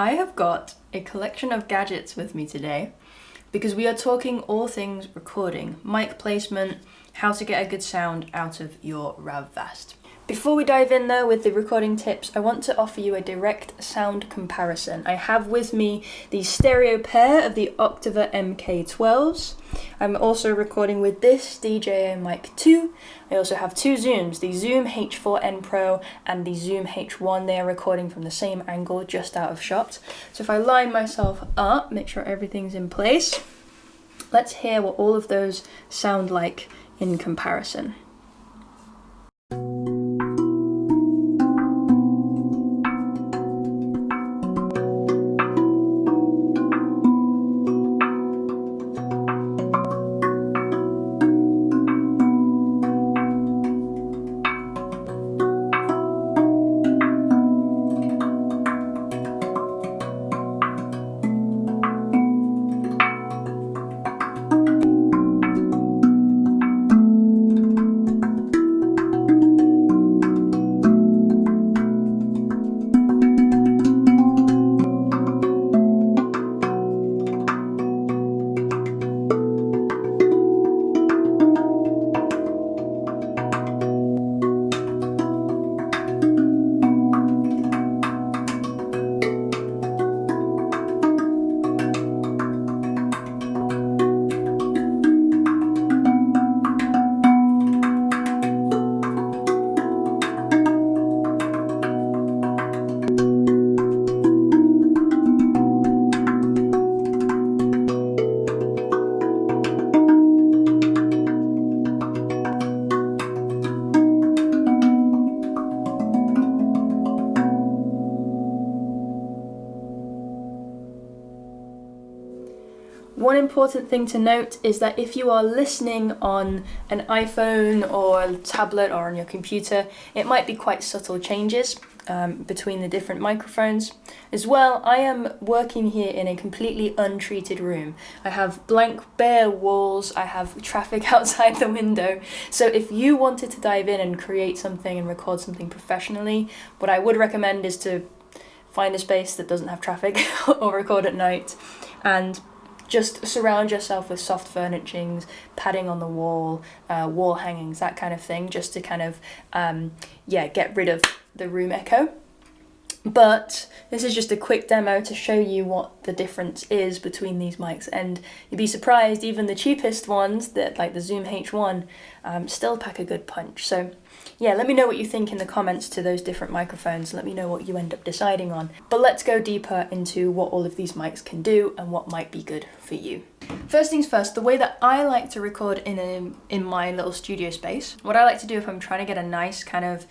I have got a collection of gadgets with me today because we are talking all things recording, mic placement, how to get a good sound out of your RAV Vast. Before we dive in though with the recording tips, I want to offer you a direct sound comparison. I have with me the stereo pair of the Octava MK-12s. I'm also recording with this DJI Mic 2. I also have two Zooms, the Zoom H4n Pro and the Zoom H1. They are recording from the same angle, just out of shot. So if I line myself up, make sure everything's in place, let's hear what all of those sound like in comparison. One important thing to note is that if you are listening on an iPhone or a tablet or on your computer, it might be quite subtle changes between the different microphones. As well, I am working here in a completely untreated room. I have blank, bare walls, I have traffic outside the window. So if you wanted to dive in and create something and record something professionally, what I would recommend is to find a space that doesn't have traffic or record at night, and just surround yourself with soft furnishings, padding on the wall, wall hangings, that kind of thing, just to kind of, get rid of the room echo. But this is just a quick demo to show you what the difference is between these mics, and you'd be surprised, even the cheapest ones, that like the Zoom H1, still pack a good punch. So yeah, let me know what you think in the comments to those different microphones. Let me know what you end up deciding on. But let's go deeper into what all of these mics can do and what might be good for you. First things first, the way that I like to record in my little studio space, what I like to do if I'm trying to get a nice kind of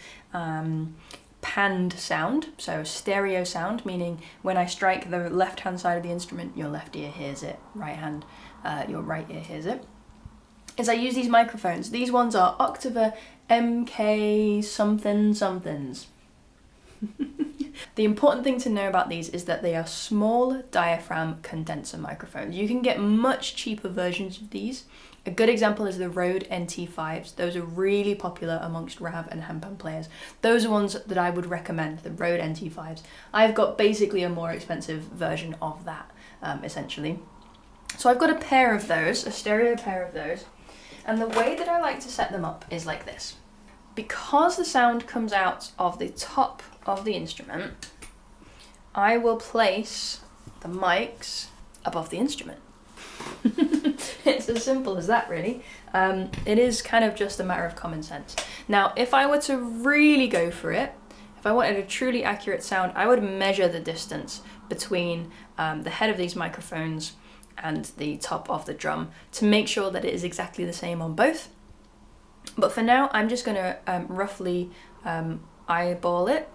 panned sound, so stereo sound, meaning when I strike the left hand side of the instrument, your left ear hears it, your right ear hears it, is I use these microphones. These ones are Octava MK somethings. The important thing to know about these is that they are small diaphragm condenser microphones. You can get much cheaper versions of these. A good example is the Rode NT5s. Those are really popular amongst RAV and Handpan players. Those are ones that I would recommend, the Rode NT5s. I've got basically a more expensive version of that, essentially. So I've got a pair of those, a stereo pair of those, and the way that I like to set them up is like this. Because the sound comes out of the top of the instrument, I will place the mics above the instrument. It's as simple as that, really. It is kind of just a matter of common sense. Now, if I were to really go for it, if I wanted a truly accurate sound, I would measure the distance between the head of these microphones and the top of the drum to make sure that it is exactly the same on both. But for now, I'm just going to roughly eyeball it.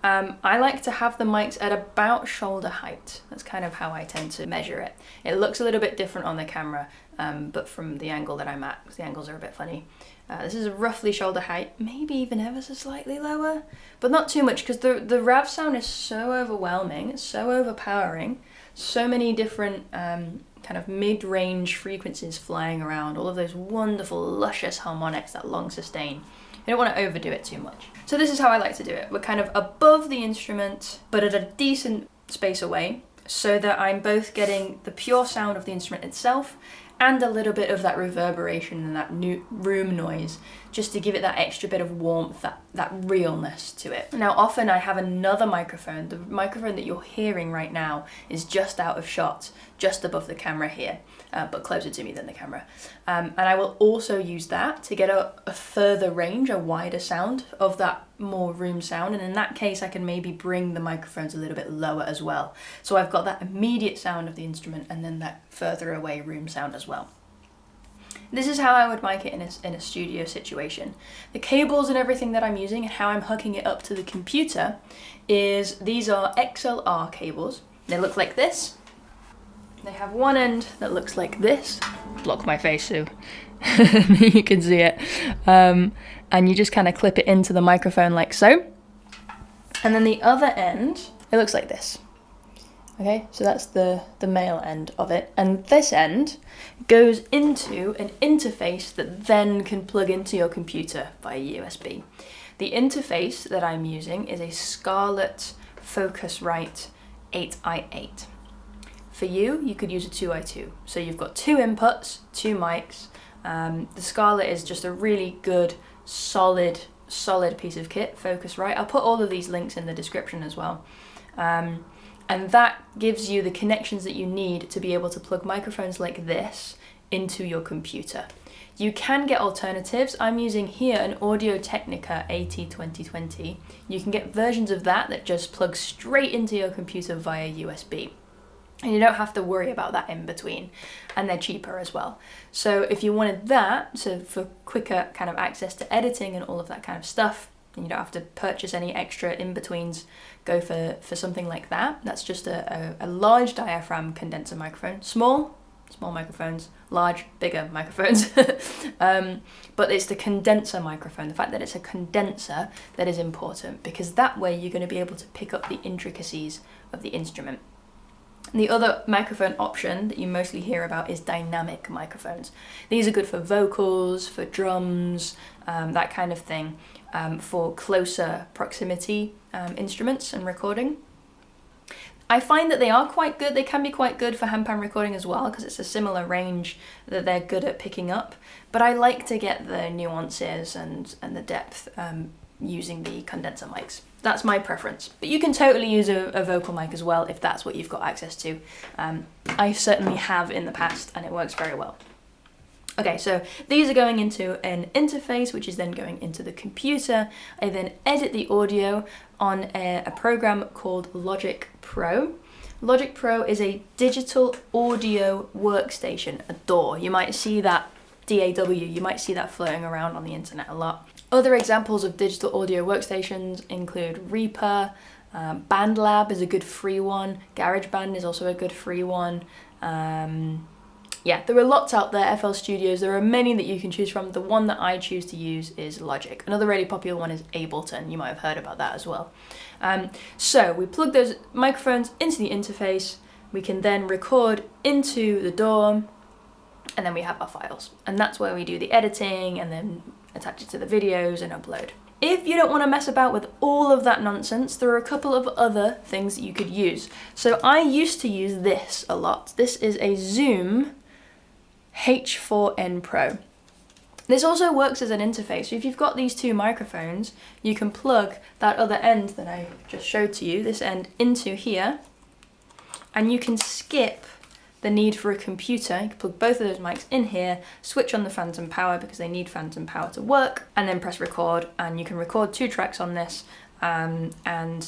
I like to have the mics at about shoulder height. That's kind of how I tend to measure it. It looks a little bit different on the camera, but from the angle that I'm at, because the angles are a bit funny. This is roughly shoulder height, maybe even ever so slightly lower, but not too much, because the RAV sound is so overwhelming, it's so overpowering, so many different kind of mid-range frequencies flying around, all of those wonderful, luscious harmonics, that long sustain. I don't want to overdo it too much. So this is how I like to do it. We're kind of above the instrument, but at a decent space away so that I'm both getting the pure sound of the instrument itself and a little bit of that reverberation and that new room noise, just to give it that extra bit of warmth, that realness to it. Now, often I have another microphone. The microphone that you're hearing right now is just out of shot, just above the camera here, but closer to me than the camera. And I will also use that to get a further range, a wider sound of that more room sound. And in that case, I can maybe bring the microphones a little bit lower as well. So I've got that immediate sound of the instrument and then that further away room sound as well. This is how I would mic it in a studio situation. The cables and everything that I'm using and how I'm hooking it up to the computer is, these are XLR cables. They look like this. They have one end that looks like this. Block my face so you can see it. And you just kind of clip it into the microphone like so. And then the other end, it looks like this. Okay, so that's the male end of it. And this end goes into an interface that then can plug into your computer via USB. The interface that I'm using is a Scarlett Focusrite 8i8. For you, you could use a 2i2. So you've got two inputs, two mics. The Scarlett is just a really good, solid piece of kit, Focusrite. I'll put all of these links in the description as well. And that gives you the connections that you need to be able to plug microphones like this into your computer. You can get alternatives. I'm using here an Audio-Technica AT2020. You can get versions of that just plug straight into your computer via USB. And you don't have to worry about that in between, and they're cheaper as well. So if you wanted that, so for quicker kind of access to editing and all of that kind of stuff, and you don't have to purchase any extra in-betweens, go for something like that. That's just a large diaphragm condenser microphone. Small microphones, large, bigger microphones. But it's the condenser microphone, the fact that it's a condenser, that is important, because that way you're going to be able to pick up the intricacies of the instrument. The other microphone option that you mostly hear about is dynamic microphones. These are good for vocals, for drums, that kind of thing, for closer proximity instruments and recording. I find that they are quite good. They can be quite good for handpan recording as well, because it's a similar range that they're good at picking up. But I like to get the nuances and the depth using the condenser mics. That's my preference. But you can totally use a vocal mic as well if that's what you've got access to. I certainly have in the past, and it works very well. Okay, so these are going into an interface, which is then going into the computer. I then edit the audio on a program called Logic Pro. Logic Pro is a digital audio workstation, a DAW. You might see that DAW, you might see that floating around on the internet a lot. Other examples of digital audio workstations include Reaper, BandLab is a good free one, GarageBand is also a good free one. Yeah, there are lots out there, FL Studios, there are many that you can choose from. The one that I choose to use is Logic. Another really popular one is Ableton, you might have heard about that as well. So we plug those microphones into the interface, we can then record into the DAW, and then we have our files. And that's where we do the editing and then attach it to the videos and upload. If you don't want to mess about with all of that nonsense, there are a couple of other things that you could use. So I used to use this a lot. This is a Zoom H4n Pro. This also works as an interface. So if you've got these two microphones, you can plug that other end that I just showed to you, this end, into here, and you can skip the need for a computer. You can plug both of those mics in here, switch on the phantom power because they need phantom power to work, and then press record, and you can record 2 tracks on this and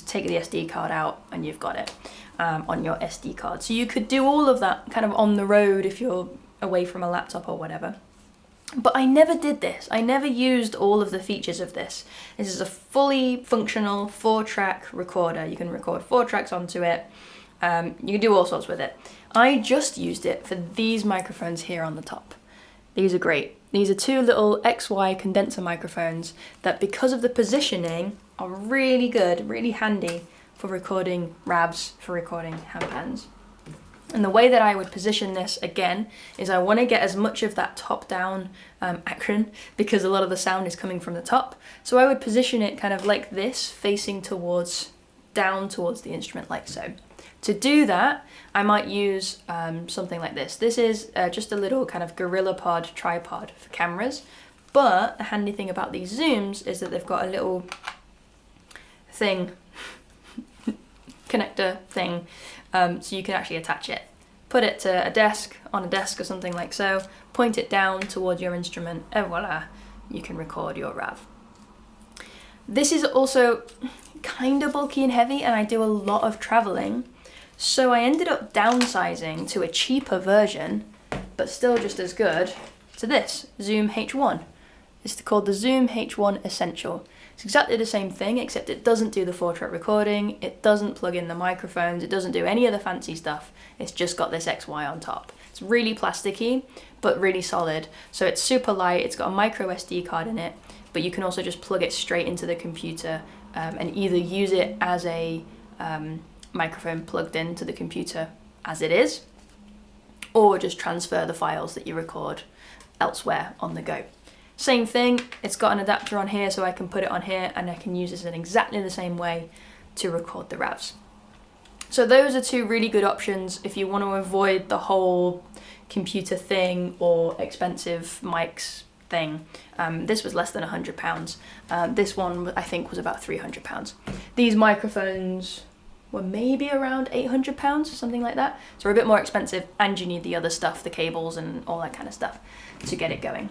take the SD card out, and you've got it on your SD card. So you could do all of that kind of on the road if you're away from a laptop or whatever. But I never did this. I never used all of the features of this. This is a fully functional 4-track recorder. You can record 4 tracks onto it. You can do all sorts with it. I just used it for these microphones here on the top. These are great. These are 2 little XY condenser microphones that, because of the positioning, are really good, really handy for recording RAVs, for recording handpans. And the way that I would position this, again, is I want to get as much of that top-down action, because a lot of the sound is coming from the top. So I would position it kind of like this, facing down towards the instrument like so. To do that, I might use something like this. This is just a little kind of GorillaPod tripod for cameras, but the handy thing about these zooms is that they've got a little thing, connector thing, so you can actually attach it. Put it to a desk, on a desk or something like so, point it down towards your instrument, and voila, you can record your RAV. This is also kind of bulky and heavy, and I do a lot of traveling, so I ended up downsizing to a cheaper version, but still just as good, to this, Zoom H1. It's called the Zoom H1 Essential. It's exactly the same thing, except it doesn't do the 4-track recording, it doesn't plug in the microphones, it doesn't do any of the fancy stuff, it's just got this XY on top. It's really plasticky, but really solid, so it's super light, it's got a micro SD card in it, but you can also just plug it straight into the computer and either use it as a microphone plugged into the computer as it is, or just transfer the files that you record elsewhere on the go. Same thing, it's got an adapter on here so I can put it on here and I can use this in exactly the same way to record the RAVs. So those are two really good options if you want to avoid the whole computer thing or expensive mics thing. This was less than £100. This one I think was about £300. These microphones were maybe around £800 or something like that. So they're a bit more expensive, and you need the other stuff, the cables and all that kind of stuff to get it going.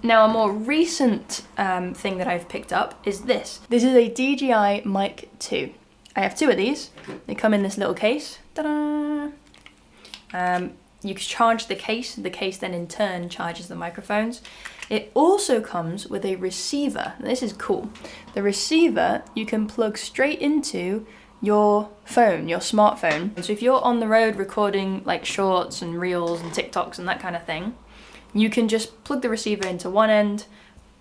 Now, a more recent thing that I've picked up is this. This is a DJI Mic 2. I have two of these. They come in this little case. Ta-da! You can charge the case then in turn charges the microphones. It also comes with a receiver. Now, this is cool. The receiver you can plug straight into your phone, your smartphone. So if you're on the road recording like shorts and reels and TikToks and that kind of thing, you can just plug the receiver into one end,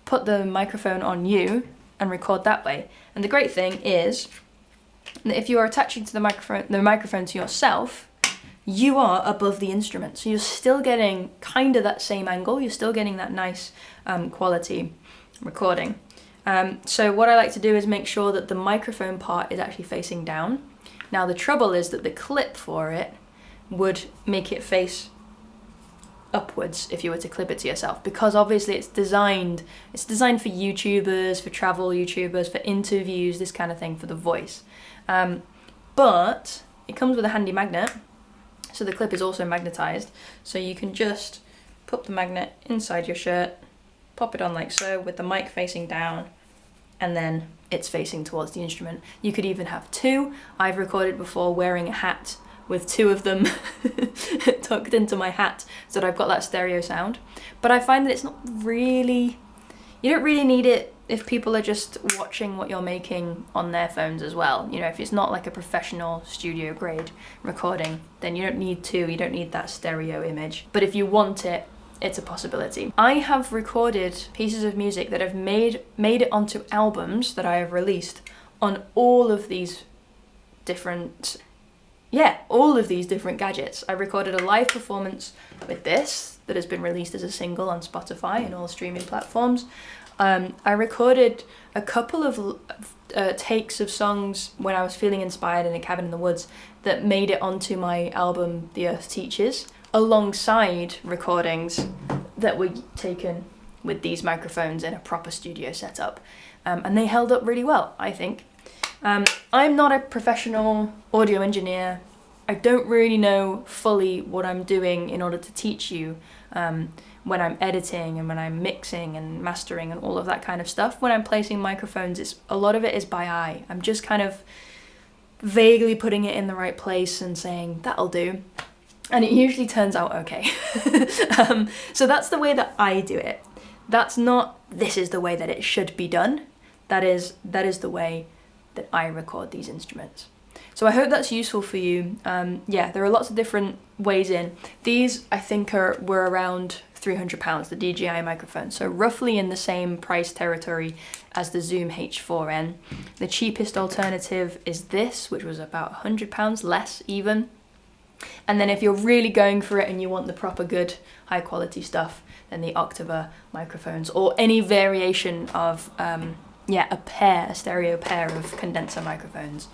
put the microphone on you, and record that way. And the great thing is that if you're attaching to the microphone to yourself, you are above the instrument. So you're still getting kind of that same angle, you're still getting that nice quality recording. So what I like to do is make sure that the microphone part is actually facing down. Now the trouble is that the clip for it would make it face upwards if you were to clip it to yourself, because obviously it's designed for YouTubers, for travel YouTubers, for interviews, this kind of thing, for the voice. But it comes with a handy magnet, so the clip is also magnetized, so you can just put the magnet inside your shirt, pop it on like so with the mic facing down, and then it's facing towards the instrument. You could even have two. I've recorded before wearing a hat with two of them tucked into my hat so that I've got that stereo sound. But I find that it's not really, you don't really need it if people are just watching what you're making on their phones as well. You know, if it's not like a professional studio grade recording, then you don't need two, you don't need that stereo image. But if you want it, it's a possibility. I have recorded pieces of music that have made it onto albums that I have released on all of these different gadgets. I recorded a live performance with this that has been released as a single on Spotify and all streaming platforms. I recorded a couple of takes of songs when I was feeling inspired in a cabin in the woods that made it onto my album The Earth Teaches, alongside recordings that were taken with these microphones in a proper studio setup. And they held up really well, I think. I'm not a professional audio engineer. I don't really know fully what I'm doing in order to teach you when I'm editing and when I'm mixing and mastering and all of that kind of stuff. When I'm placing microphones, a lot of it is by eye. I'm just kind of vaguely putting it in the right place and saying, that'll do. And it usually turns out okay. So that's the way that I do it. That's not, this is the way that it should be done. That is the way that I record these instruments. So I hope that's useful for you. Yeah, there are lots of different ways in. These, I think, were around £300, the DJI microphone, so roughly in the same price territory as the Zoom H4n. The cheapest alternative is this, which was about £100 less even. And then if you're really going for it and you want the proper good high quality stuff, then the Octava microphones, or any variation of a stereo pair of condenser microphones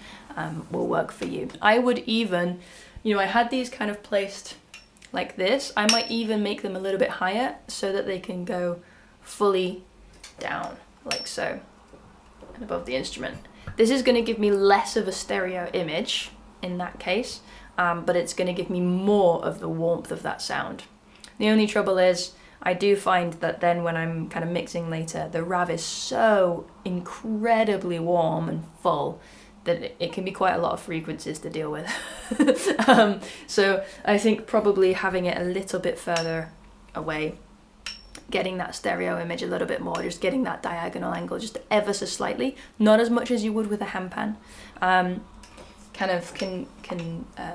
will work for you. I would even, you know, I had these kind of placed like this. I might even make them a little bit higher so that they can go fully down, like so, and above the instrument. This is going to give me less of a stereo image in that case, but it's going to give me more of the warmth of that sound. The only trouble is, I do find that then when I'm kind of mixing later, the RAV is so incredibly warm and full that it can be quite a lot of frequencies to deal with. So I think probably having it a little bit further away, getting that stereo image a little bit more, just getting that diagonal angle just ever so slightly, not as much as you would with a handpan, kind of can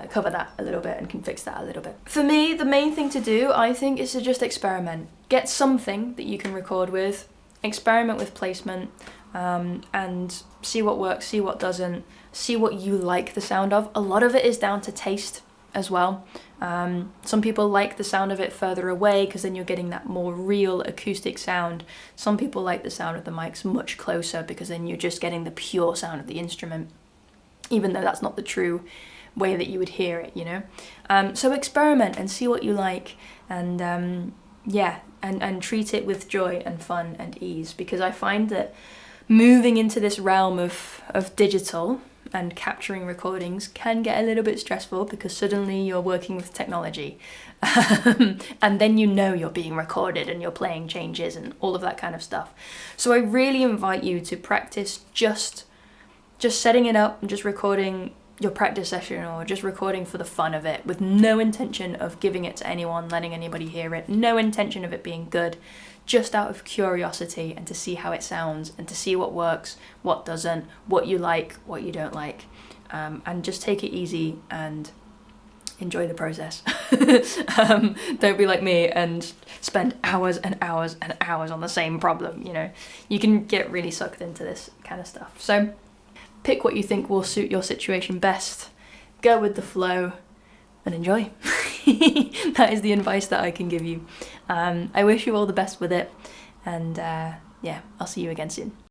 cover that a little bit and can fix that a little bit. For me, the main thing to do, I think, is to just experiment. Get something that you can record with, experiment with placement, and see what works, see what doesn't, see what you like the sound of. A lot of it is down to taste as well. Some people like the sound of it further away because then you're getting that more real acoustic sound. Some people like the sound of the mics much closer because then you're just getting the pure sound of the instrument, even though that's not the true way that you would hear it, you know? So experiment and see what you like, and yeah, and treat it with joy and fun and ease, because I find that moving into this realm of digital and capturing recordings can get a little bit stressful because suddenly you're working with technology and then you know you're being recorded and you're playing changes and all of that kind of stuff. So I really invite you to practice just setting it up and just recording your practice session, or just recording for the fun of it, with no intention of giving it to anyone, letting anybody hear it, no intention of it being good, just out of curiosity and to see how it sounds and to see what works, what doesn't, what you like, what you don't like, and just take it easy and enjoy the process. Don't be like me and spend hours and hours and hours on the same problem, you know. You can get really sucked into this kind of stuff. So pick what you think will suit your situation best, go with the flow, and enjoy. That is the advice that I can give you. I wish you all the best with it, and yeah, I'll see you again soon.